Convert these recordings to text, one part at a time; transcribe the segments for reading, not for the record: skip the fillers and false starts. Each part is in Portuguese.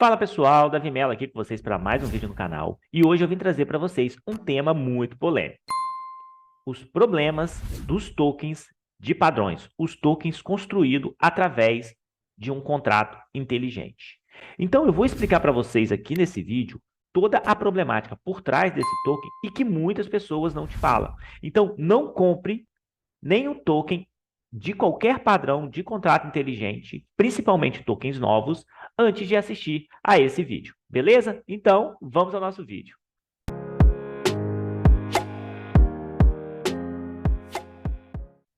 Fala pessoal, Davi Mello aqui com vocês para mais um vídeo no canal e hoje eu vim trazer para vocês um tema muito polêmico: os problemas dos tokens de padrões, os tokens construídos através de um contrato inteligente. Então eu vou explicar para vocês aqui nesse vídeo toda a problemática por trás desse token e que muitas pessoas não te falam. Então não compre nenhum token de qualquer padrão de contrato inteligente, principalmente tokens novos, antes de assistir a esse vídeo. Beleza? Então, vamos ao nosso vídeo.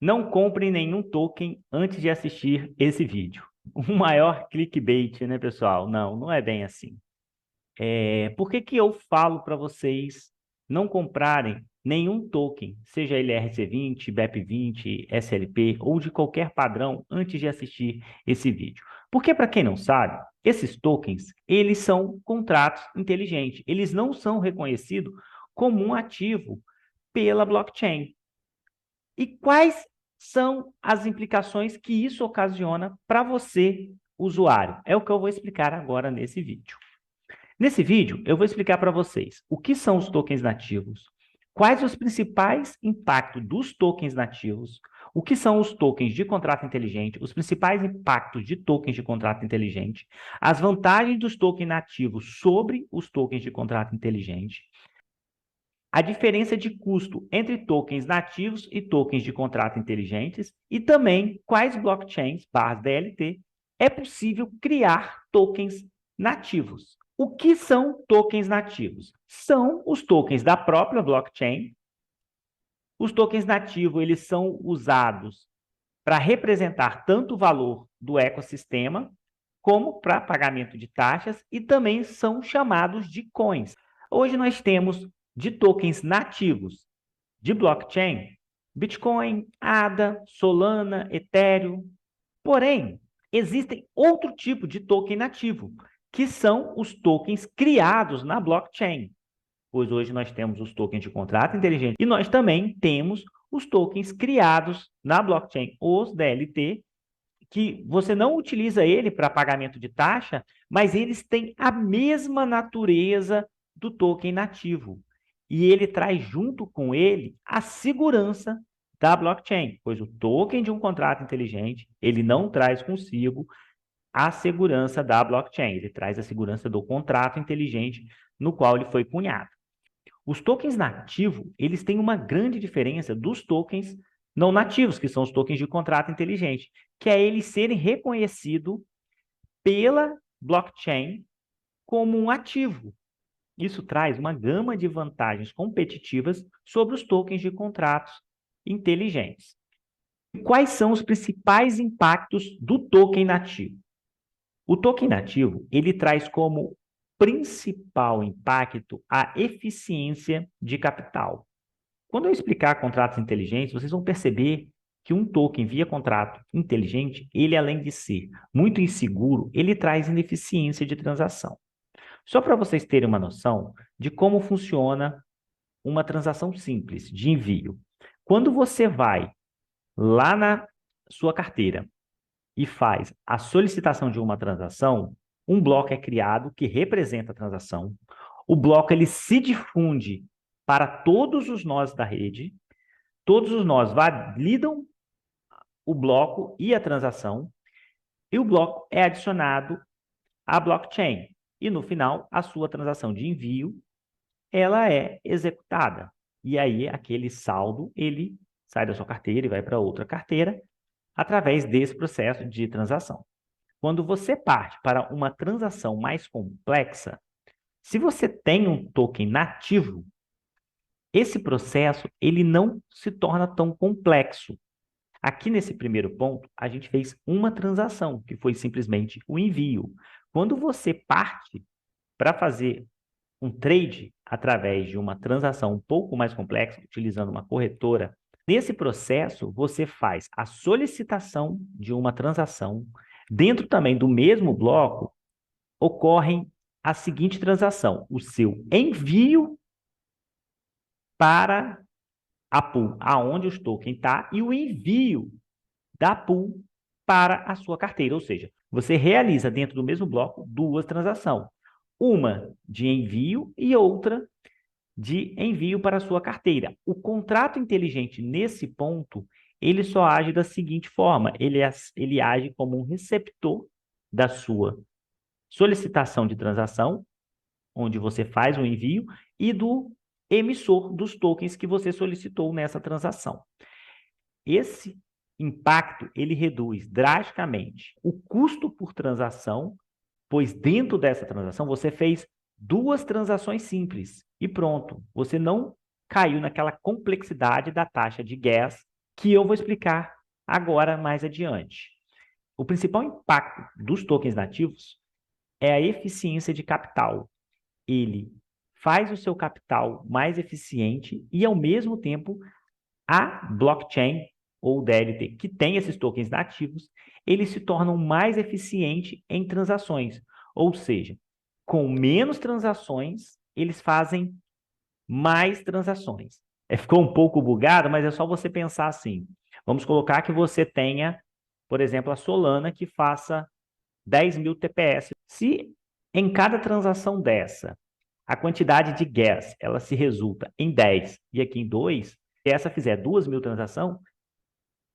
Não compre nenhum token antes de assistir esse vídeo. O maior clickbait, né, pessoal? Não é bem assim. Por que eu falo para vocês não comprarem nenhum token, seja ele RC20, BEP20, SLP ou de qualquer padrão antes de assistir esse vídeo? Porque, para quem não sabe, esses tokens, eles são contratos inteligentes. Eles não são reconhecidos como um ativo pela blockchain. E quais são as implicações que isso ocasiona para você, usuário? É o que eu vou explicar agora nesse vídeo. Nesse vídeo, eu vou explicar para vocês o que são os tokens nativos, quais os principais impactos dos tokens nativos, o que são os tokens de contrato inteligente, os principais impactos de tokens de contrato inteligente, as vantagens dos tokens nativos sobre os tokens de contrato inteligente, a diferença de custo entre tokens nativos e tokens de contrato inteligentes e também quais blockchains, /DLT, é possível criar tokens nativos. O que são tokens nativos? São os tokens da própria blockchain. Os tokens nativos, eles são usados para representar tanto o valor do ecossistema como para pagamento de taxas e também são chamados de coins. Hoje nós temos de tokens nativos de blockchain, Bitcoin, ADA, Solana, Ethereum. Porém, existem outro tipo de token nativo, que são os tokens criados na blockchain. Pois hoje nós temos os tokens de contrato inteligente e nós também temos os tokens criados na blockchain, os DLT, que você não utiliza ele para pagamento de taxa, mas eles têm a mesma natureza do token nativo. E ele traz junto com ele a segurança da blockchain, pois o token de um contrato inteligente, ele não traz consigo a segurança da blockchain, ele traz a segurança do contrato inteligente no qual ele foi cunhado. Os tokens nativos, eles têm uma grande diferença dos tokens não nativos, que são os tokens de contrato inteligente, que é eles serem reconhecidos pela blockchain como um ativo. Isso traz uma gama de vantagens competitivas sobre os tokens de contratos inteligentes. Quais são os principais impactos do token nativo? O token nativo, ele traz como principal impacto a eficiência de capital. Quando eu explicar contratos inteligentes, vocês vão perceber que um token via contrato inteligente, ele além de ser muito inseguro, ele traz ineficiência de transação. Só para vocês terem uma noção de como funciona uma transação simples de envio. Quando você vai lá na sua carteira e faz a solicitação de uma transação, um bloco é criado que representa a transação. O bloco ele se difunde para todos os nós da rede. Todos os nós validam o bloco e a transação, e o bloco é adicionado à blockchain. E no final, a sua transação de envio, ela é executada. E aí, aquele saldo, ele sai da sua carteira e vai para outra carteira através desse processo de transação. Quando você parte para uma transação mais complexa, se você tem um token nativo, esse processo ele não se torna tão complexo. Aqui nesse primeiro ponto, a gente fez uma transação, que foi simplesmente o envio. Quando você parte para fazer um trade através de uma transação um pouco mais complexa, utilizando uma corretora, nesse processo você faz a solicitação de uma transação. Dentro também do mesmo bloco, ocorre a seguinte transação: o seu envio para a pool, aonde o token está, e o envio da pool para a sua carteira. Ou seja, você realiza dentro do mesmo bloco duas transações. Uma de envio e outra de envio para a sua carteira. O contrato inteligente, nesse ponto, ele só age da seguinte forma: ele age como um receptor da sua solicitação de transação, onde você faz o envio, e do emissor dos tokens que você solicitou nessa transação. Esse impacto, ele reduz drasticamente o custo por transação, pois dentro dessa transação você fez duas transações simples e pronto. Você não caiu naquela complexidade da taxa de gas que eu vou explicar agora mais adiante. O principal impacto dos tokens nativos é a eficiência de capital. Ele faz o seu capital mais eficiente e, ao mesmo tempo, a blockchain ou DLT, que tem esses tokens nativos, eles se tornam mais eficientes em transações. Ou seja, com menos transações, eles fazem mais transações. Ficou um pouco bugado, mas é só você pensar assim. Vamos colocar que você tenha, por exemplo, a Solana que faça 10.000 TPS. Se em cada transação dessa, a quantidade de gas, ela se resulta em 10 e aqui em 2, se essa fizer 2.000 transações,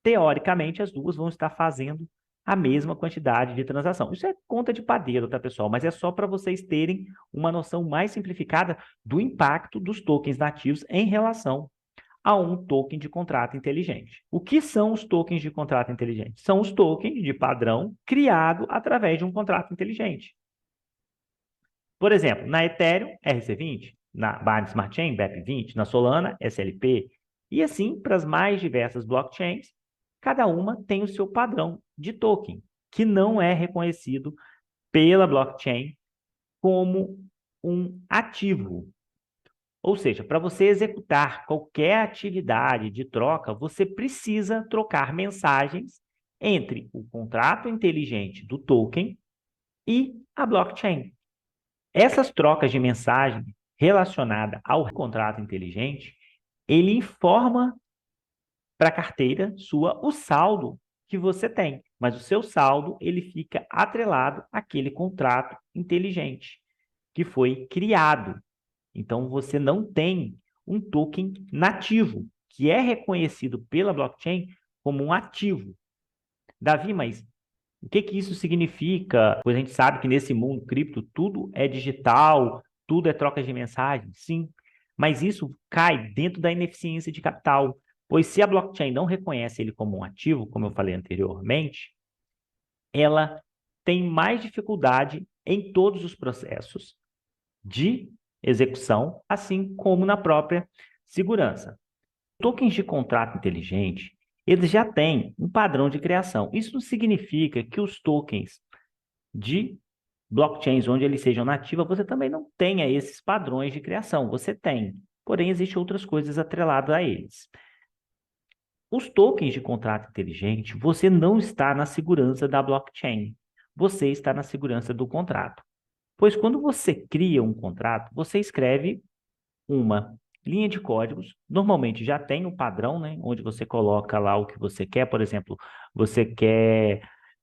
teoricamente as duas vão estar fazendo a mesma quantidade de transação. Isso é conta de padeiro, tá, pessoal? Mas é só para vocês terem uma noção mais simplificada do impacto dos tokens nativos em relação a um token de contrato inteligente. O que são os tokens de contrato inteligente? São os tokens de padrão criado através de um contrato inteligente. Por exemplo, na Ethereum, RC20, na Binance Smart Chain, BEP20, na Solana, SLP, e assim para as mais diversas blockchains, cada uma tem o seu padrão de token, que não é reconhecido pela blockchain como um ativo. Ou seja, para você executar qualquer atividade de troca, você precisa trocar mensagens entre o contrato inteligente do token e a blockchain. Essas trocas de mensagem relacionadas ao contrato inteligente, ele informa para a carteira sua o saldo que você tem, mas o seu saldo ele fica atrelado àquele contrato inteligente que foi criado. Então você não tem um token nativo, que é reconhecido pela blockchain como um ativo. Davi, mas o que que isso significa? Pois a gente sabe que nesse mundo cripto tudo é digital, tudo é troca de mensagem, sim. Mas isso cai dentro da ineficiência de capital, pois se a blockchain não reconhece ele como um ativo, como eu falei anteriormente, ela tem mais dificuldade em todos os processos de execução, assim como na própria segurança. Tokens de contrato inteligente, eles já têm um padrão de criação. Isso não significa que os tokens de blockchains onde eles sejam nativos, você também não tenha esses padrões de criação. Você tem, porém, existem outras coisas atreladas a eles. Os tokens de contrato inteligente, você não está na segurança da blockchain. Você está na segurança do contrato. Pois quando você cria um contrato, você escreve uma linha de códigos, normalmente já tem um padrão, né, onde você coloca lá o que você quer, por exemplo, você quer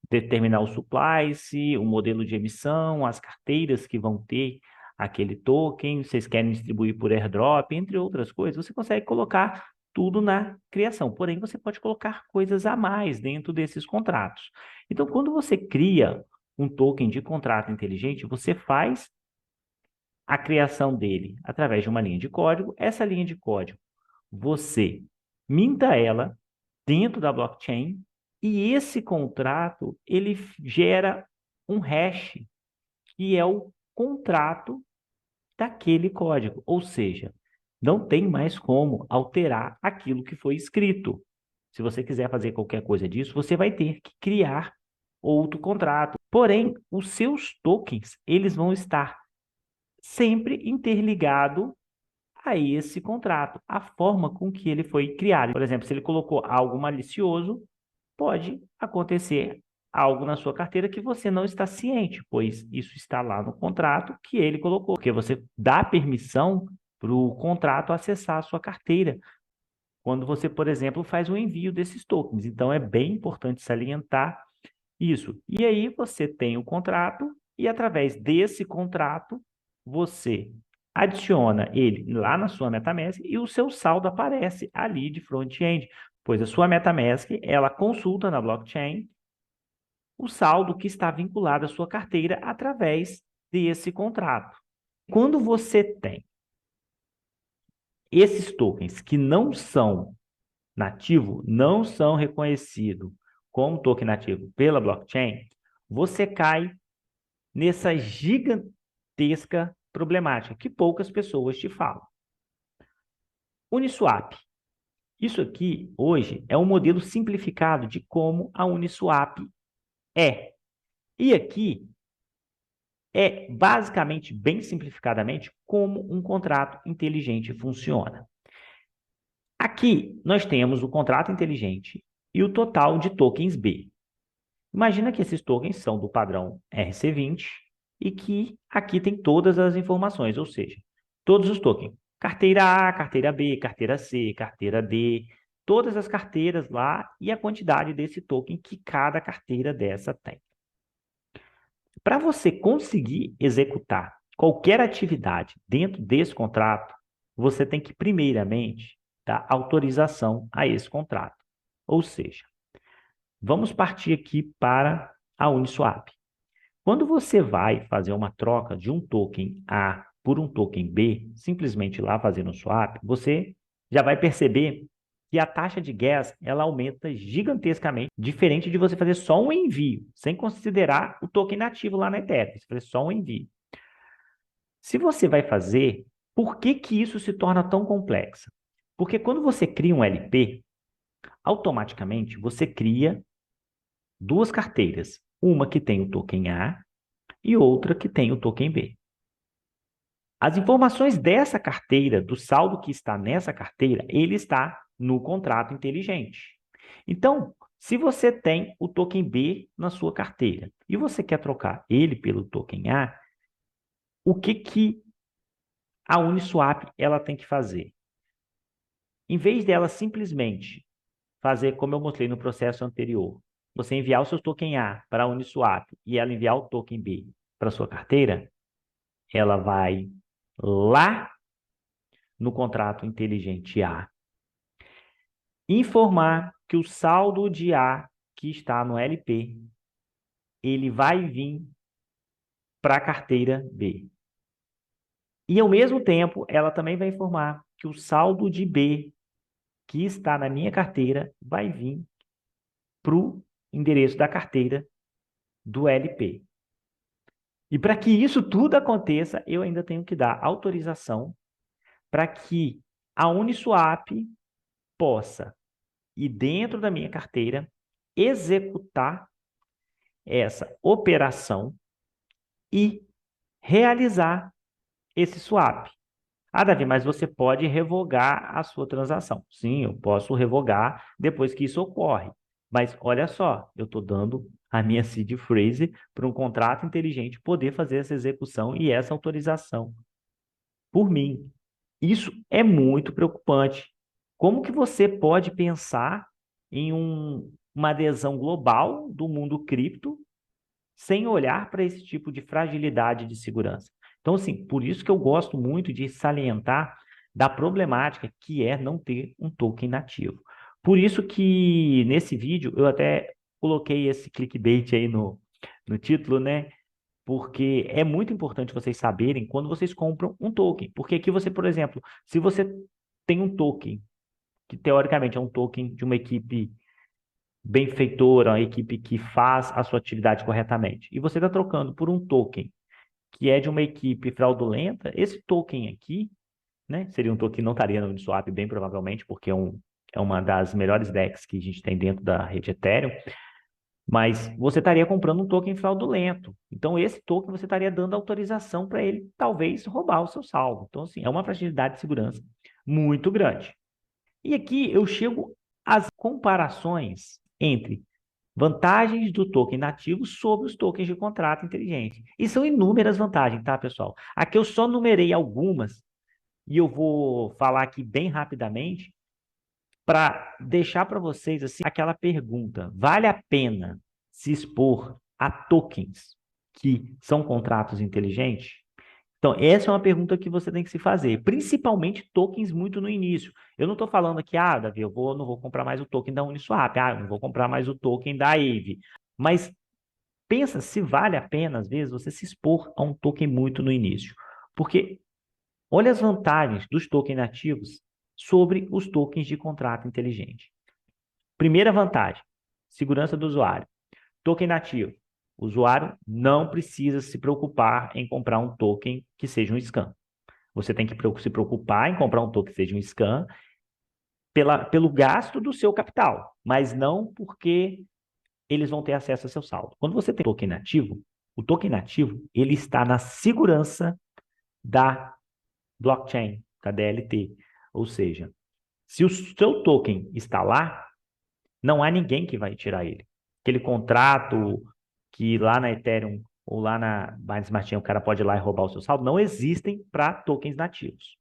determinar o supply, o modelo de emissão, as carteiras que vão ter aquele token, vocês querem distribuir por airdrop, entre outras coisas, você consegue colocar tudo na criação, porém você pode colocar coisas a mais dentro desses contratos. Então, quando você cria um token de contrato inteligente, você faz a criação dele através de uma linha de código. Essa linha de código, você minta ela dentro da blockchain e esse contrato, ele gera um hash, que é o contrato daquele código. Ou seja, não tem mais como alterar aquilo que foi escrito. Se você quiser fazer qualquer coisa disso, você vai ter que criar outro contrato. Porém, os seus tokens, eles vão estar sempre interligado a esse contrato, a forma com que ele foi criado. Por exemplo, se ele colocou algo malicioso, pode acontecer algo na sua carteira que você não está ciente, pois isso está lá no contrato que ele colocou, porque você dá permissão para o contrato acessar a sua carteira quando você, por exemplo, faz o envio desses tokens. Então, é bem importante salientar Isso. E aí você tem o contrato e através desse contrato você adiciona ele lá na sua MetaMask e o seu saldo aparece ali de front-end, pois a sua MetaMask, ela consulta na blockchain o saldo que está vinculado à sua carteira através desse contrato. Quando você tem esses tokens que não são nativo, não são reconhecidos como token nativo pela blockchain, você cai nessa gigantesca problemática que poucas pessoas te falam. Uniswap. Isso aqui, hoje, é um modelo simplificado de como a Uniswap é. E aqui é basicamente, bem simplificadamente, como um contrato inteligente funciona. Aqui nós temos o contrato inteligente e o total de tokens B. Imagina que esses tokens são do padrão RC20 e que aqui tem todas as informações, ou seja, todos os tokens. Carteira A, carteira B, carteira C, carteira D, todas as carteiras lá e a quantidade desse token que cada carteira dessa tem. Para você conseguir executar qualquer atividade dentro desse contrato, você tem que, primeiramente, dar autorização a esse contrato. Ou seja, vamos partir aqui para a Uniswap. Quando você vai fazer uma troca de um token A por um token B, simplesmente lá fazendo o swap, você já vai perceber que a taxa de gas ela aumenta gigantescamente, diferente de você fazer só um envio, sem considerar o token nativo lá na Ethereum, você fazer só um envio. Se você vai fazer, por que que isso se torna tão complexo? Porque quando você cria um LP, automaticamente você cria duas carteiras, uma que tem o token A e outra que tem o token B. As informações dessa carteira, do saldo que está nessa carteira, ele está no contrato inteligente. Então, se você tem o token B na sua carteira e você quer trocar ele pelo token A, o que que a Uniswap ela tem que fazer? Em vez dela simplesmente fazer como eu mostrei no processo anterior, você enviar o seu token A para a Uniswap e ela enviar o token B para a sua carteira, ela vai lá no contrato inteligente A informar que o saldo de A que está no LP, ele vai vir para a carteira B. E, ao mesmo tempo, ela também vai informar que o saldo de B que está na minha carteira vai vir para o endereço da carteira do LP. E para que isso tudo aconteça, eu ainda tenho que dar autorização para que a Uniswap possa ir dentro da minha carteira, executar essa operação e realizar esse swap. Ah, Davi, mas você pode revogar a sua transação. Sim, eu posso revogar depois que isso ocorre. Mas olha só, eu estou dando a minha seed phrase para um contrato inteligente poder fazer essa execução e essa autorização por mim. Isso é muito preocupante. Como que você pode pensar em uma adesão global do mundo cripto sem olhar para esse tipo de fragilidade de segurança? Então, assim, por isso que eu gosto muito de salientar da problemática que é não ter um token nativo. Por isso que nesse vídeo eu até coloquei esse clickbait aí no título, né? Porque é muito importante vocês saberem quando vocês compram um token. Porque aqui você, por exemplo, se você tem um token, que teoricamente é um token de uma equipe benfeitora, uma equipe que faz a sua atividade corretamente, e você está trocando por um token que é de uma equipe fraudulenta, esse token aqui, né, seria um token que não estaria no Uniswap, bem provavelmente, porque é uma das melhores DEX que a gente tem dentro da rede Ethereum, mas você estaria comprando um token fraudulento. Então, esse token você estaria dando autorização para ele, talvez, roubar o seu saldo. Então, assim, é uma fragilidade de segurança muito grande. E aqui eu chego às comparações entre vantagens do token nativo sobre os tokens de contrato inteligente. E são inúmeras vantagens, tá, pessoal? Aqui eu só numerei algumas e eu vou falar aqui bem rapidamente para deixar para vocês assim aquela pergunta: vale a pena se expor a tokens que são contratos inteligentes? Então, essa é uma pergunta que você tem que se fazer, principalmente tokens muito no início. Eu não estou falando aqui, Davi, não vou comprar mais o token da Uniswap, eu não vou comprar mais o token da Aave. Mas pensa se vale a pena, às vezes, você se expor a um token muito no início. Porque olha as vantagens dos tokens nativos sobre os tokens de contrato inteligente. Primeira vantagem, segurança do usuário. Token nativo. O usuário não precisa se preocupar em comprar um token que seja um scam. Você tem que se preocupar em comprar um token que seja um scam pelo gasto do seu capital, mas não porque eles vão ter acesso ao seu saldo. Quando você tem token nativo, o token nativo ele está na segurança da blockchain, da DLT. Ou seja, se o seu token está lá, não há ninguém que vai tirar ele. Aquele contrato que lá na Ethereum ou lá na Binance Smart Chain o cara pode ir lá e roubar o seu saldo, não existem para tokens nativos.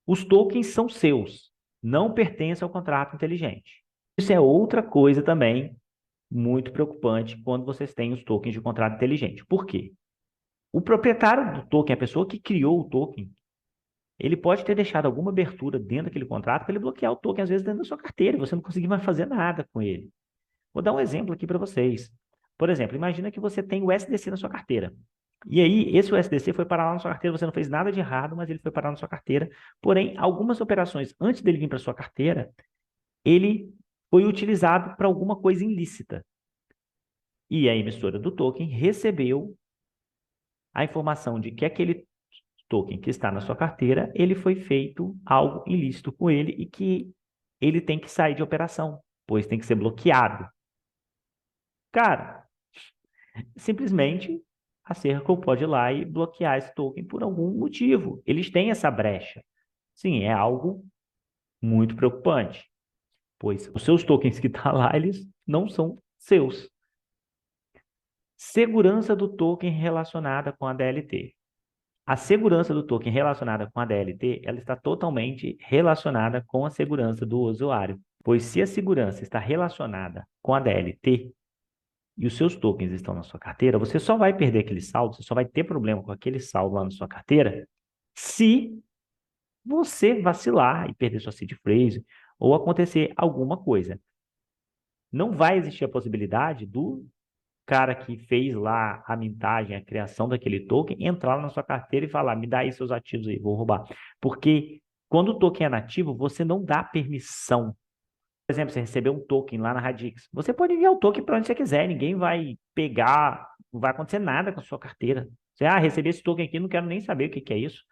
Os tokens são seus, não pertencem ao contrato inteligente. Isso é outra coisa também muito preocupante quando vocês têm os tokens de contrato inteligente. Por quê? O proprietário do token, a pessoa que criou o token, ele pode ter deixado alguma abertura dentro daquele contrato para ele bloquear o token, às vezes, dentro da sua carteira, e você não conseguir mais fazer nada com ele. Vou dar um exemplo aqui para vocês. Por exemplo, imagina que você tem o SDC na sua carteira. E aí, esse USDC foi parar lá na sua carteira, você não fez nada de errado, mas ele foi parar na sua carteira. Porém, algumas operações, antes dele vir para sua carteira, ele foi utilizado para alguma coisa ilícita. E a emissora do token recebeu a informação de que aquele token que está na sua carteira, ele foi feito algo ilícito com ele e que ele tem que sair de operação, pois tem que ser bloqueado. Cara, simplesmente a Circle pode ir lá e bloquear esse token por algum motivo. Eles têm essa brecha. Sim, é algo muito preocupante, pois os seus tokens que estão lá, eles não são seus. Segurança do token relacionada com a DLT. A segurança do token relacionada com a DLT, ela está totalmente relacionada com a segurança do usuário, pois se a segurança está relacionada com a DLT e os seus tokens estão na sua carteira, você só vai perder aquele saldo, você só vai ter problema com aquele saldo lá na sua carteira se você vacilar e perder sua seed phrase ou acontecer alguma coisa. Não vai existir a possibilidade do cara que fez lá a mintagem, a criação daquele token, entrar lá na sua carteira e falar, me dá aí seus ativos aí, vou roubar. Porque quando o token é nativo, você não dá permissão. Por exemplo, você recebeu um token lá na Radix. Você pode enviar o token para onde você quiser, ninguém vai pegar, não vai acontecer nada com a sua carteira. Você, recebi esse token aqui, não quero nem saber o que é isso.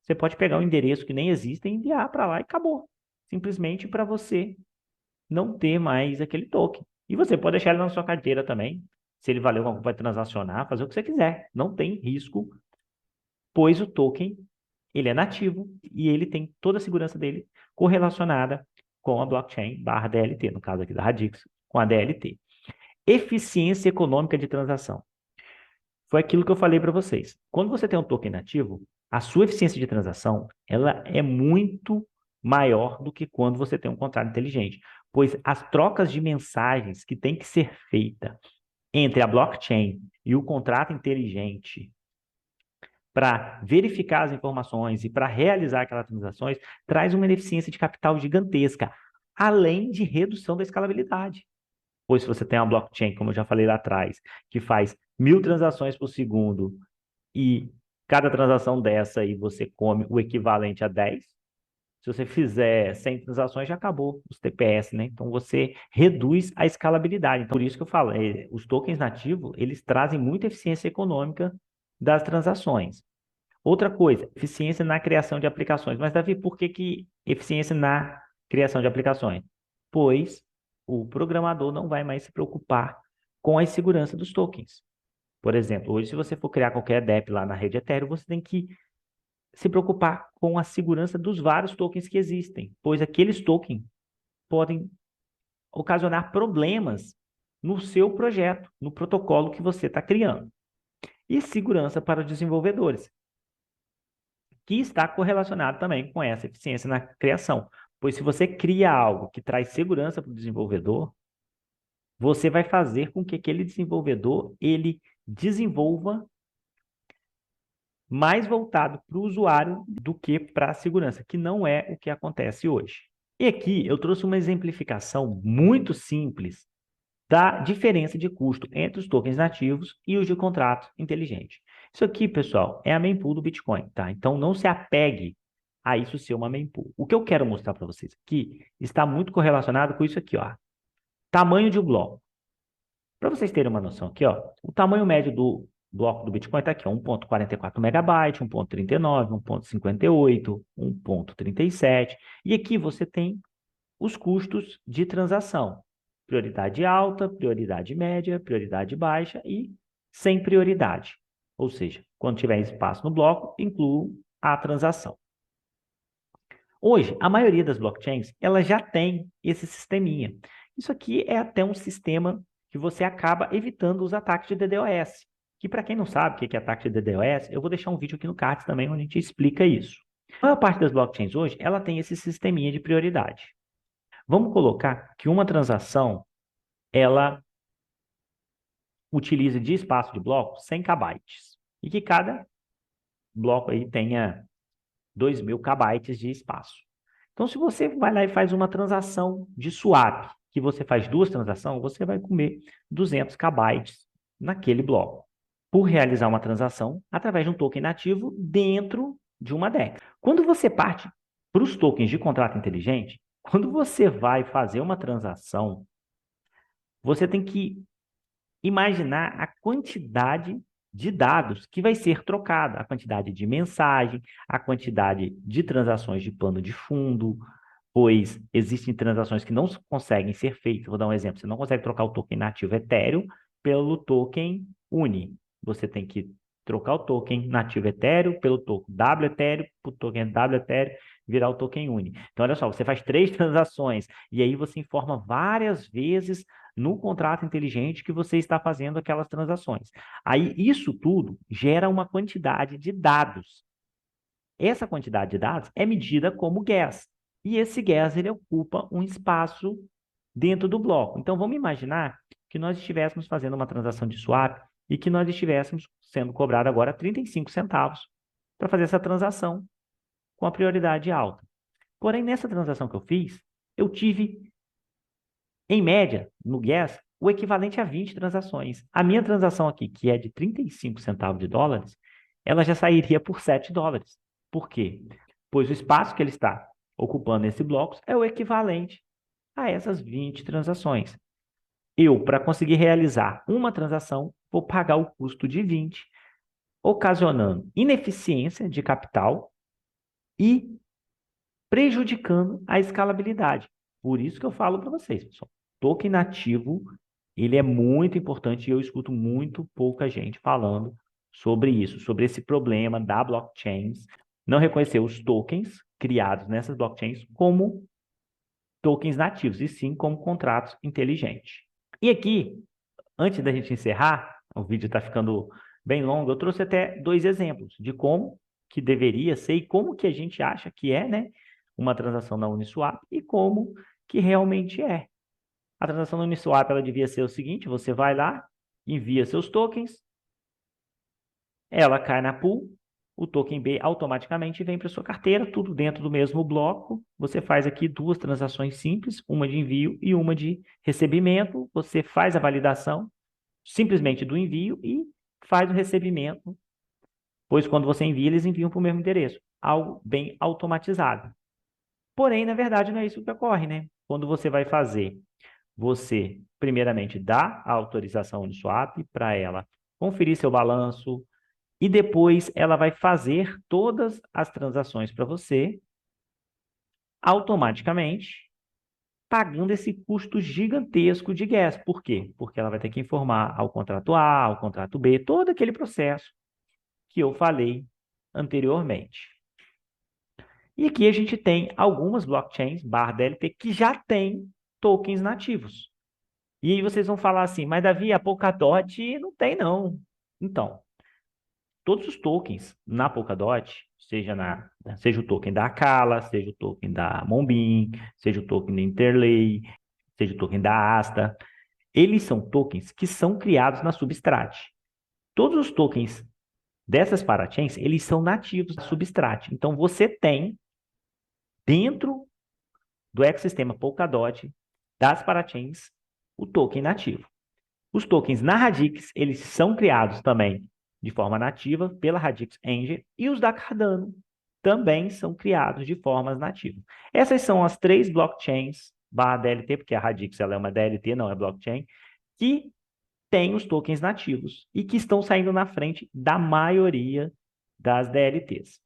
Você pode pegar um endereço que nem existe e enviar para lá e acabou. Simplesmente para você não ter mais aquele token. E você pode deixar ele na sua carteira também. Se ele valer alguma coisa, vai transacionar, fazer o que você quiser. Não tem risco, pois o token ele é nativo e ele tem toda a segurança dele correlacionada com a blockchain barra DLT, no caso aqui da Radix, com a DLT. Eficiência econômica de transação. Foi aquilo que eu falei para vocês. Quando você tem um token nativo, a sua eficiência de transação ela é muito maior do que quando você tem um contrato inteligente, pois as trocas de mensagens que tem que ser feita entre a blockchain e o contrato inteligente para verificar as informações e para realizar aquelas transações traz uma eficiência de capital gigantesca, além de redução da escalabilidade. Pois se você tem uma blockchain, como eu já falei lá atrás, que faz 1.000 transações por segundo e cada transação dessa aí você come o equivalente a 10, se você fizer 100 transações, já acabou os TPS, né? Então, você reduz a escalabilidade. Então, por isso que eu falo, os tokens nativos, eles trazem muita eficiência econômica das transações. Outra coisa, eficiência na criação de aplicações. Mas, Davi, por que eficiência na criação de aplicações? Pois o programador não vai mais se preocupar com a segurança dos tokens. Por exemplo, hoje, se você for criar qualquer DEP lá na rede Ethereum, você tem que se preocupar com a segurança dos vários tokens que existem, pois aqueles tokens podem ocasionar problemas no seu projeto, no protocolo que você está criando. E segurança para os desenvolvedores, que está correlacionado também com essa eficiência na criação. Pois se você cria algo que traz segurança para o desenvolvedor, você vai fazer com que aquele desenvolvedor ele desenvolva mais voltado para o usuário do que para a segurança, que não é o que acontece hoje. E aqui eu trouxe uma exemplificação muito simples da diferença de custo entre os tokens nativos e os de contrato inteligente. Isso aqui, pessoal, é a mempool do Bitcoin, tá? Então não se apegue a isso ser uma mempool. O que eu quero mostrar para vocês aqui está muito correlacionado com isso aqui, ó. Tamanho de um bloco. Para vocês terem uma noção aqui, ó, o tamanho médio do bloco do Bitcoin está aqui, ó, 1,44 megabyte, 1,39, 1,58, 1,37. E aqui você tem os custos de transação. Prioridade alta, prioridade média, prioridade baixa e sem prioridade. Ou seja, quando tiver espaço no bloco, incluo a transação. Hoje, a maioria das blockchains, ela já tem esse sisteminha. Isso aqui é até um sistema que você acaba evitando os ataques de DDoS. Que para quem não sabe o que é ataque de DDoS, eu vou deixar um vídeo aqui no card também onde a gente explica isso. A maior parte das blockchains hoje, ela tem esse sisteminha de prioridade. Vamos colocar que uma transação, ela utilize de espaço de bloco 100 KB. E que cada bloco aí tenha 2.000 KB de espaço. Então, se você vai lá e faz uma transação de swap, que você faz duas transações, você vai comer 200 KB naquele bloco. Por realizar uma transação através de um token nativo dentro de uma DEX. Quando você parte para os tokens de contrato inteligente, quando você vai fazer uma transação, você tem que imaginar a quantidade de dados que vai ser trocada, a quantidade de mensagem, a quantidade de transações de pano de fundo, pois existem transações que não conseguem ser feitas. Vou dar um exemplo: você não consegue trocar o token nativo Ethereum pelo token UNI. Você tem que trocar o token nativo Ethereum pelo token W Ethereum, para o token W Ethereum virar o token UNI. Então, olha só, você faz 3 transações e aí você informa várias vezes no contrato inteligente que você está fazendo aquelas transações. Aí, isso tudo gera uma quantidade de dados. Essa quantidade de dados é medida como gas. E esse gas ele ocupa um espaço dentro do bloco. Então, vamos imaginar que nós estivéssemos fazendo uma transação de swap e que nós estivéssemos sendo cobrado agora 35 centavos para fazer essa transação com a prioridade alta. Porém, nessa transação que eu fiz, eu tive, em média, no gas, o equivalente a 20 transações. A minha transação aqui, que é de 35 centavos de dólares, ela já sairia por 7 dólares. Por quê? Pois o espaço que ele está ocupando nesse bloco é o equivalente a essas 20 transações. Eu, para conseguir realizar uma transação, vou pagar o custo de 20, ocasionando ineficiência de capital e prejudicando a escalabilidade. Por isso que eu falo para vocês, pessoal, token nativo, ele é muito importante e eu escuto muito pouca gente falando sobre isso, sobre esse problema da blockchains não reconhecer os tokens criados nessas blockchains como tokens nativos, e sim como contratos inteligentes. E aqui, antes da gente encerrar, o vídeo está ficando bem longo, eu trouxe até 2 exemplos de como que deveria ser e como que a gente acha que é, né, uma transação na Uniswap e como que realmente é. A transação na Uniswap, ela devia ser o seguinte: você vai lá, envia seus tokens, ela cai na pool, o token B automaticamente vem para sua carteira, tudo dentro do mesmo bloco. Você faz aqui 2 transações simples, uma de envio e uma de recebimento. Você faz a validação simplesmente do envio e faz o recebimento, pois quando você envia, eles enviam para o mesmo endereço. Algo bem automatizado. Porém, na verdade, não é isso que ocorre, né? Quando você vai fazer, você primeiramente dá a autorização Uniswap para ela conferir seu balanço, e depois ela vai fazer todas as transações para você automaticamente, pagando esse custo gigantesco de gas. Por quê? Porque ela vai ter que informar ao contrato A, ao contrato B, todo aquele processo que eu falei anteriormente. E aqui a gente tem algumas blockchains, /DLT, que já têm tokens nativos. E aí vocês vão falar assim, mas Davi, a Polkadot não tem não. Então, todos os tokens na Polkadot, seja o token da Acala, seja o token da Monbeam, seja o token da Interlay, seja o token da Asta, eles são tokens que são criados na Substrat. Todos os tokens dessas parachains, eles são nativos da Substrat. Então, você tem, dentro do ecossistema Polkadot, das parachains, o token nativo. Os tokens na Radix, eles são criados também de forma nativa pela Radix Engine, e os da Cardano também são criados de formas nativas. Essas são as 3 blockchains /DLT, porque a Radix ela é uma DLT, não é blockchain, que tem os tokens nativos e que estão saindo na frente da maioria das DLTs.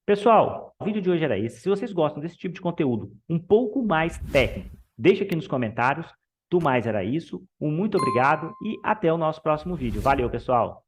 Pessoal, o vídeo de hoje era esse. Se vocês gostam desse tipo de conteúdo um pouco mais técnico, deixa aqui nos comentários. Do mais era isso. Um muito obrigado e até o nosso próximo vídeo. Valeu, pessoal!